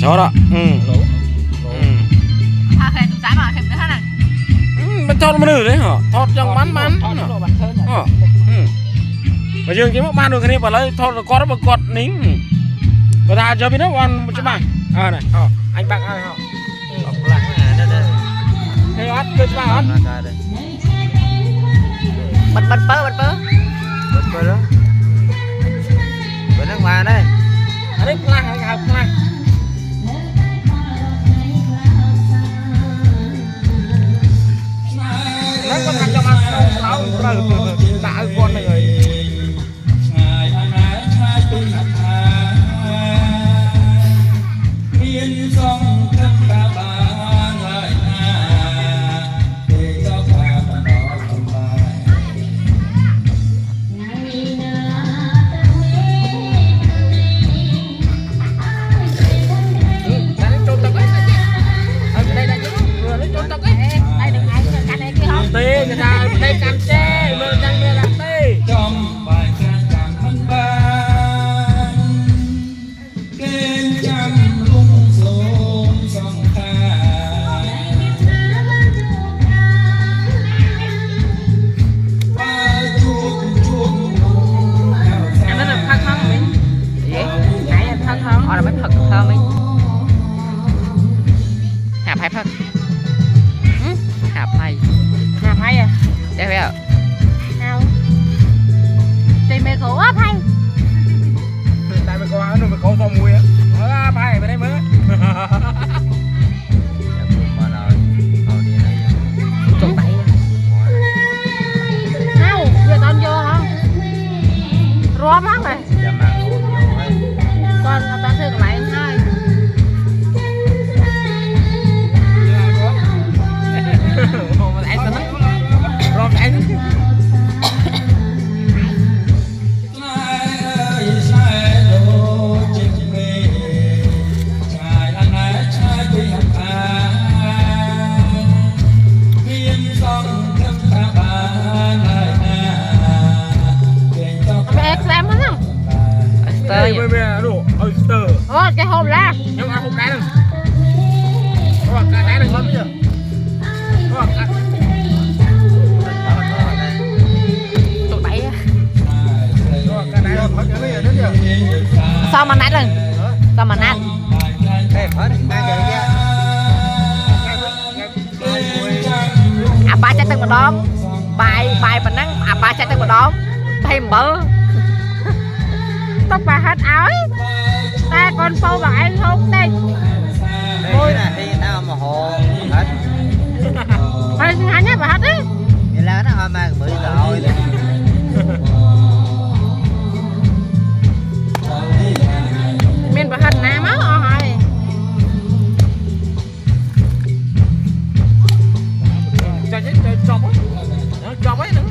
chó đó à khen tụi trái mà khen nữa này mình cho nó nữ đấy hả thọt trong bắn bây giờ cái mất ban được cái này bảo lấy thọt có nó cọt nín và ta cho biết nó ăn cho bạn này anh bạn ai hả thế ớt cứ cho bạn bật bớ đó bữa nước ngoài đây ở đây lang học lang nó con thằng cho ăn sáu tạ con này rồi tê người ta đây cam tre mình đang nghe là tê trong bài ca cảm thân ban kênh trăm lung xuống sông tha em nó được thân thân mình gì nãy em thân thân là mấy thật thơm mình hạp hay thật hạp hay à đây phải không nào thì mày có ấp hay tại mày có nó mày có tao mùi á ấp hay bên đây mới chụp bậy nào giờ tao vô hả róm lắm rồi con tao thử cái máy hai rồi anh em hết không? Cái hộp lá nhưng mà hộp cái đừng hộp cái đừng lắm chưa tụi bậy sao mà nát rồi sao mà nát ba trái từng một đốm bài mà nắng ba trái từng một đốm thêm bơ tóc bà hết áo ta còn phô bằng anh không đây môi nè thì tao mà hồ hết thôi ngã nhá bà hết đấy vậy là nó mà